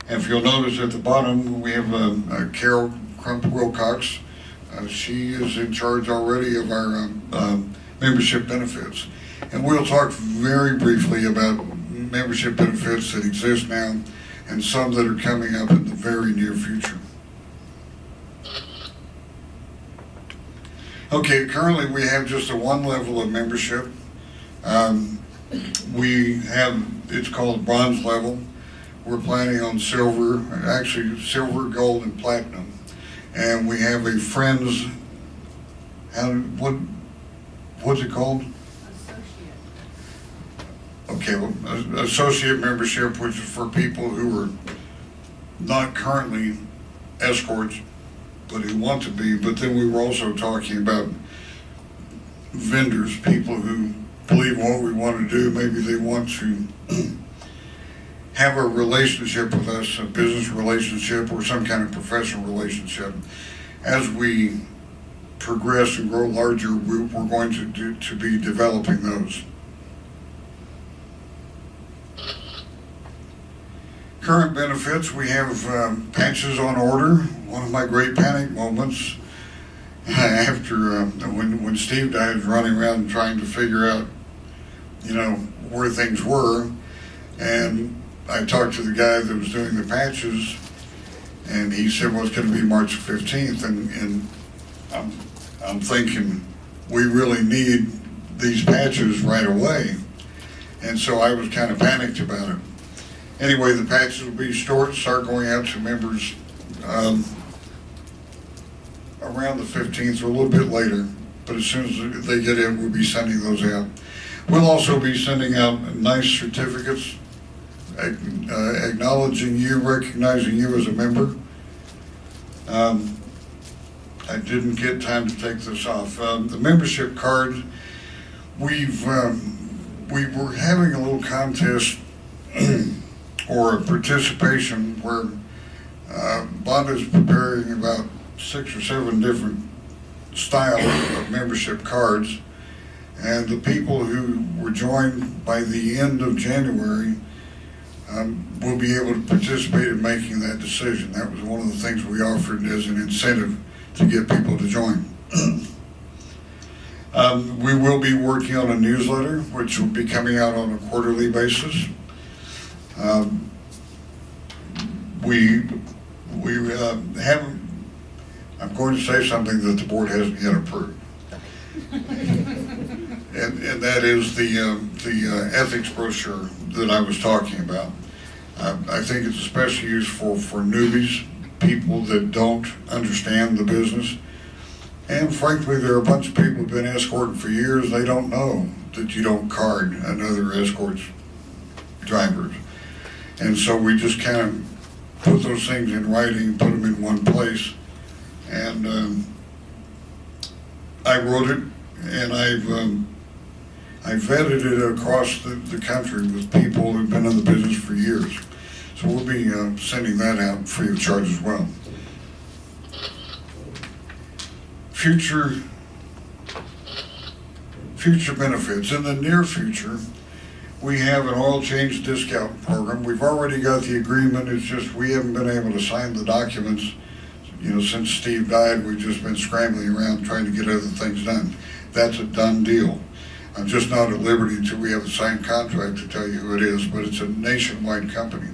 And if you'll notice at the bottom, we have Carol Crump Wilcox. She is in charge already of our membership benefits. And we'll talk very briefly about membership benefits that exist now and some that are coming up in the very near future. Okay, currently we have just a one level of membership. It's called bronze level. We're planning on silver, actually silver, gold, and platinum. And we have a friends, what's it called? Okay, well, associate membership, which is for people who are not currently escorts, but who want to be. But then we were also talking about vendors, people who believe in what we want to do. Maybe they want to have a relationship with us, a business relationship or some kind of professional relationship. As we progress and grow larger, we're going to be developing those. Current benefits, we have patches on order. One of my great panic moments after when Steve died, was running around trying to figure out, where things were. And I talked to the guy that was doing the patches, and he said, well, it's going to be March 15th. And I'm thinking, we really need these patches right away. And so I was kind of panicked about it. Anyway, the patches will be start going out to members around the 15th or a little bit later, but as soon as they get in, we'll be sending those out. We'll also be sending out nice certificates acknowledging you, recognizing you as a member. I didn't get time to take this off. The membership card, we were having a little contest or a participation where Bob is preparing about 6 or 7 different styles of membership cards, and the people who were joined by the end of January will be able to participate in making that decision. That was one of the things we offered as an incentive to get people to join. We will be working on a newsletter, which will be coming out on a quarterly basis. We haven't, I'm going to say something that the board hasn't yet approved. And that is the ethics brochure that I was talking about. I think it's especially used for newbies, people that don't understand the business. And frankly, there are a bunch of people who've been escorting for years. They don't know that you don't card another escort's drivers. And so we just kind of put those things in writing, put them in one place. And I wrote it, and I vetted it across the country with people who've been in the business for years. So we'll be sending that out free of charge as well. Future benefits. In the near future, we have an oil change discount program. We've already got the agreement. It's just we haven't been able to sign the documents. Since Steve died, we've just been scrambling around trying to get other things done. That's a done deal. I'm just not at liberty until we have a signed contract to tell you who it is, but it's a nationwide company.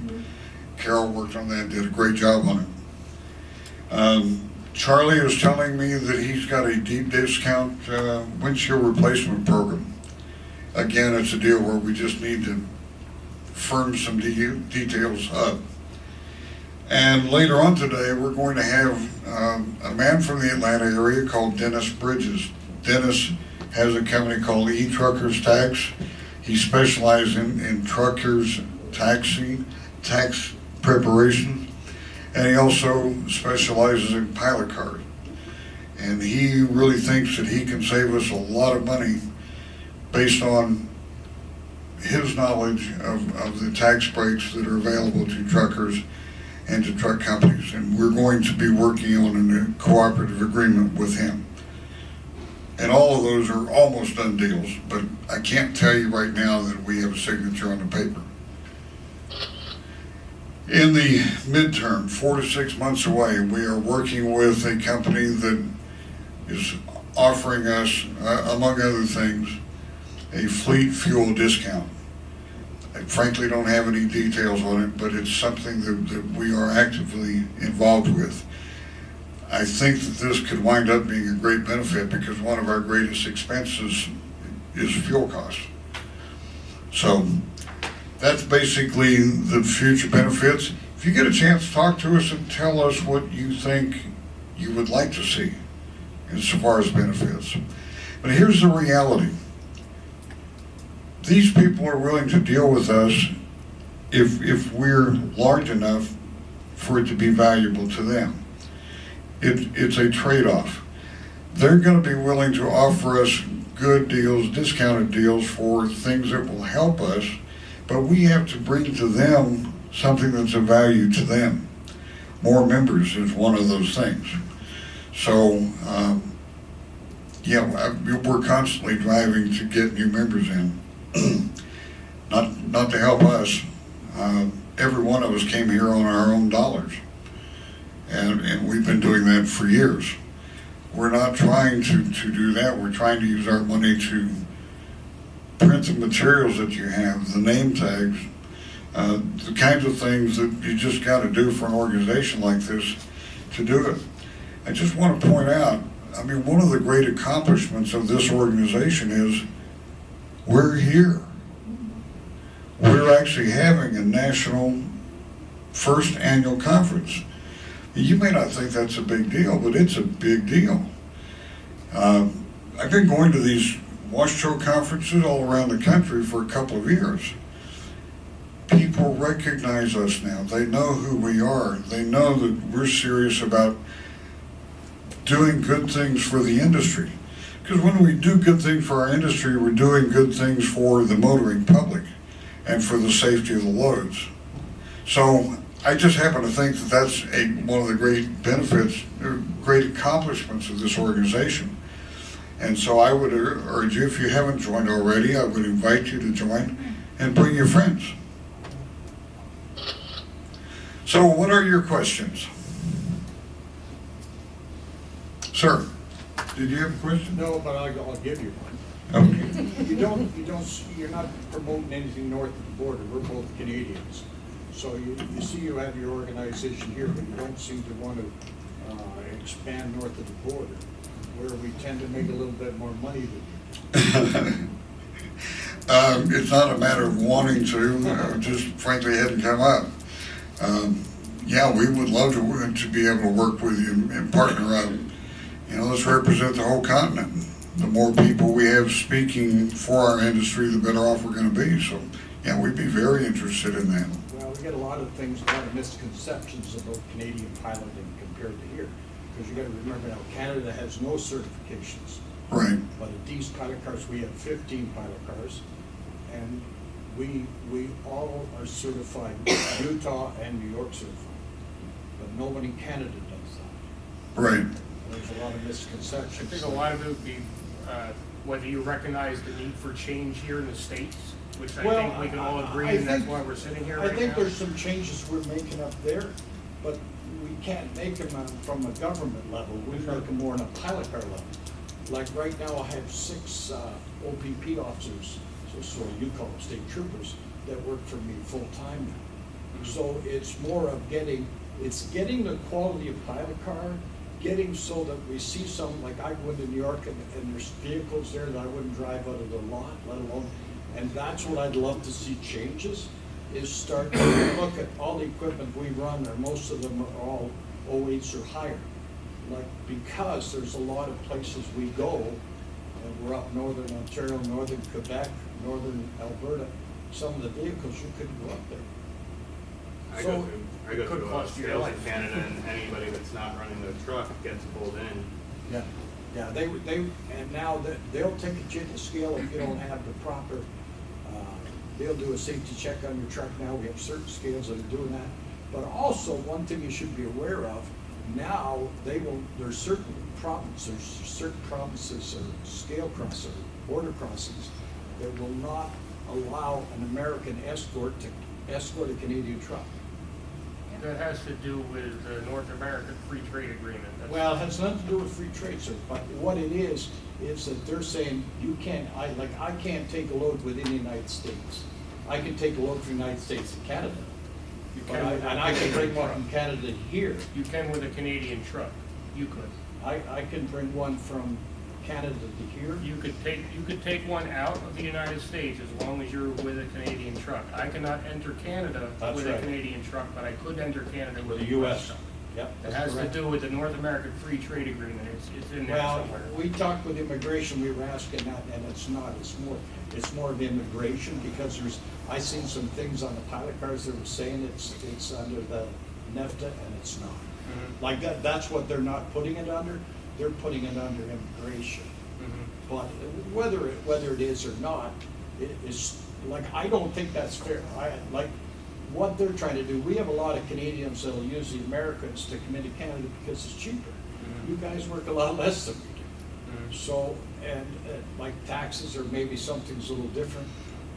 Carol worked on that, did a great job on it. Charlie is telling me that he's got a deep discount windshield replacement program. Again, it's a deal where we just need to firm some details up. And later on today, we're going to have a man from the Atlanta area called Dennis Bridges. Dennis has a company called E-Truckers Tax. He specializes in truckers tax preparation, and he also specializes in pilot cars. And he really thinks that he can save us a lot of money based on his knowledge of the tax breaks that are available to truckers and to truck companies. And we're going to be working on a cooperative agreement with him. And all of those are almost done deals, but I can't tell you right now that we have a signature on the paper. In the midterm, 4 to 6 months away, we are working with a company that is offering us, among other things, a fleet fuel discount. I frankly don't have any details on it, but it's something that we are actively involved with. I think that this could wind up being a great benefit because one of our greatest expenses is fuel costs. So that's basically the future benefits. If you get a chance, talk to us and tell us what you think you would like to see as far as benefits. But here's the reality. These people are willing to deal with us if we're large enough for it to be valuable to them. It's a trade-off. They're going to be willing to offer us good deals, discounted deals for things that will help us, but we have to bring to them something that's of value to them. More members is one of those things. So, we're constantly driving to get new members in. Not to help us. Every one of us came here on our own dollars, and we've been doing that for years. We're not trying to do that. We're trying to use our money to print the materials that you have, the name tags, the kinds of things that you just got to do for an organization like this to do it. I just want to point out, I mean, one of the great accomplishments of this organization is we're here. We're actually having a national first annual conference. You may not think that's a big deal, but it's a big deal. I've been going to these Washoe conferences all around the country for a couple of years. People recognize us now. They know who we are. They know that we're serious about doing good things for the industry. Because when we do good things for our industry, we're doing good things for the motoring public and for the safety of the loads. So I just happen to think that that's one of the great benefits, or great accomplishments of this organization. And so I would urge you, if you haven't joined already, I would invite you to join and bring your friends. So what are your questions? Sir, did you have a question? No, but I'll give you one. Okay. You're not promoting anything north of the border. We're both Canadians. So you see you have your organization here, but you don't seem to want to expand north of the border, where we tend to make a little bit more money than you. It's not a matter of wanting to, just frankly hadn't come up. We would love to be able to work with you and partner up. Let's represent the whole continent. The more people we have speaking for our industry, the better off we're going to be. So, we'd be very interested in that. Well, we get a lot of misconceptions about Canadian piloting compared to here. Because you got to remember now, Canada has no certifications. Right. But at these pilot cars, we have 15 pilot cars, and we all are certified, Utah and New York certified. But nobody in Canada does that. Right. There's a lot of misconceptions. I think a lot of it would be whether you recognize the need for change here in the States, which I think we can all agree, and that's why we're sitting here right now. I think there's some changes we're making up there, but we can't make them from a government level. We make them more on a pilot car level. Like right now, I have 6 OPP officers, so you call them state troopers, that work for me full time now. So it's more of getting the quality of pilot car, getting so that we see some, like I go into New York and there's vehicles there that I wouldn't drive out of the lot, let alone, and that's what I'd love to see changes, is start to look at all the equipment we run, or most of them are all 08s or higher. Like, because there's a lot of places we go, and we're up northern Ontario, northern Quebec, northern Alberta, some of the vehicles you couldn't go up there. I So, go could to cost you your sales in life. Canada, and anybody that's not running the truck gets pulled in. Yeah, they and now they'll take a to scale if you don't have the proper, they'll do a safety check on your truck now. We have certain scales that are doing that. But also, one thing you should be aware of, now there's certain provinces or scale crossers, border crossings, that will not allow an American escort to escort a Canadian truck. That has to do with the North American Free Trade Agreement. That's- Well, it has nothing to do with free trade, sir, but what it is that they're saying you can't, I can't take a load within the United States. I can take a load from the United States to Canada. You But can with a and I can bring Canadian one truck. from Canada here. You can with a Canadian truck. You could. I can bring one from Canada to here. You could take one out of the United States as long as you're with a Canadian truck. I cannot enter Canada That's with a right. Canadian truck, but I could enter Canada with The a US US. truck. Yep, It that's has to correct. do with the North American Free Trade Agreement. It's in there Well, somewhere. we talked with immigration, we were asking that, and it's not, it's more of immigration, because I seen some things on the pilot cars that were saying it's under the NEFTA, and it's not. Mhm. Like that's what they're not putting it under, they're putting it under immigration. Mhm. But whether it is or not, it is, like, I don't think that's fair. What they're trying to do, we have a lot of Canadians that'll use the Americans to come into Canada because it's cheaper. Mhm. You guys work a lot less than we do. Mhm. So, and like taxes or maybe something's a little different,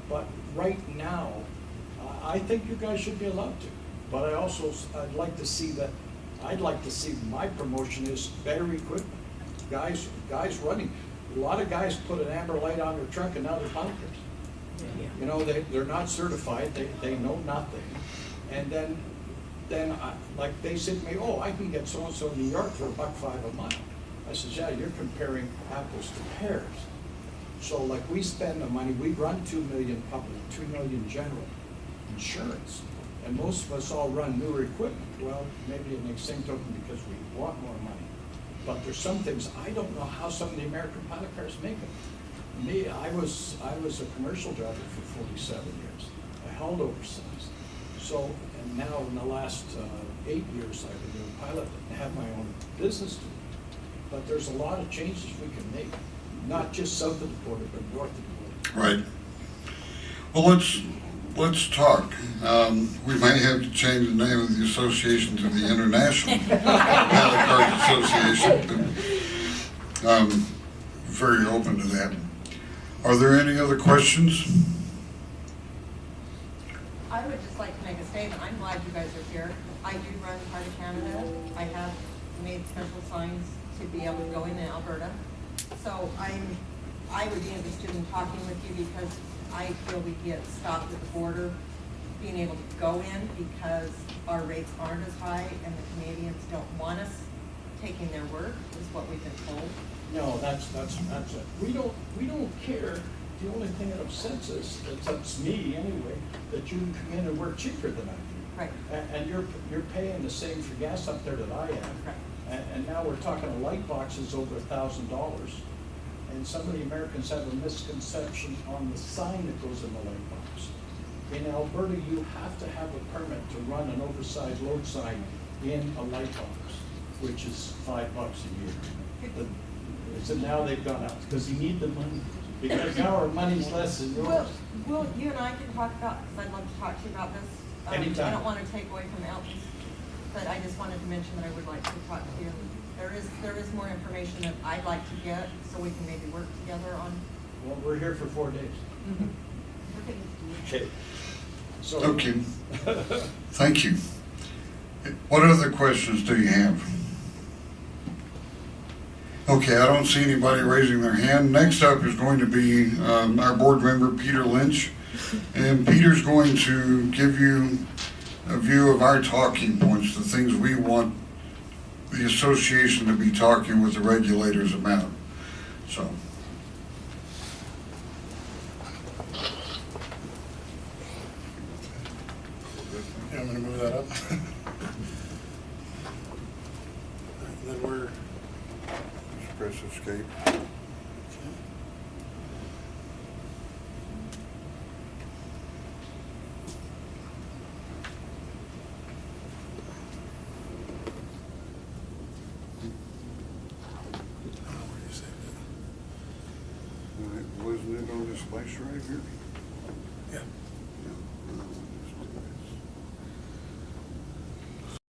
but right now, I think you guys should be allowed to. But I'd like to see my promotion is better equipment. Guys running. A lot of guys put an amber light on their truck and now they're pilot cars. You know, they're not certified, they know nothing. And then like they said to me, oh, I can get so-and-so in New York for $1.05 a mile. I said, yeah, you're comparing apples to pears. So like we spend the money, we run 2 million public, 2 million general insurance. And most of us all run newer equipment. Well, maybe in the same token because we want more money. But there's some things, I don't know how some of the American pilot cars make them. Me, I was a commercial driver for 47 years. I hauled oversized. So, and now in the last 8 years, I've been doing pilot and have my own business doing it. But there's a lot of changes we can make, not just south of the border, but north of the border. Right. Well, let's talk. We may have to change the name of the association to the International Pilot Cars Association, but I'm very open to that. Are there any other questions? I would just like to make a statement. I'm glad you guys are here. I do run part of Canada. I have made special signs to be able to go in Alberta. So I would be interested in talking with you because I feel we get stopped at the border being able to go in because our rates aren't as high and the Canadians don't want us taking their work, is what we've been told. No, that's it. We don't care. The only thing that upsets us, it upsets me anyway, that you can come in and work cheaper than I do. Right. And you're paying the same for gas up there that I am. Right. And now we're talking a light box is over $1,000. And some of the Americans have a misconception on the sign that goes in the light box. In Alberta, you have to have a permit to run an oversized load sign in a light box, which is $5 a year. So now they've gone up because you need the money. Because now our money's less than yours. Well, you and I can talk about, because I'd love to talk to you about this. Anytime. I don't want to take away from Elton, but I just wanted to mention that I would like to talk to you. There is more information that I'd like to get, so we can maybe work together on. Well, we're here for 4 days. Okay. So. Okay. Thank you. What other questions do you have? Okay, I don't see anybody raising their hand. Next up is going to be our board member, Peter Lynch. And Peter's going to give you a view of our talking points, the things we want the association to be talking with the regulators about. So. Yeah, I'm gonna move that up. And then we're, Just press escape. where do you save it? Wasn't it on this place right here?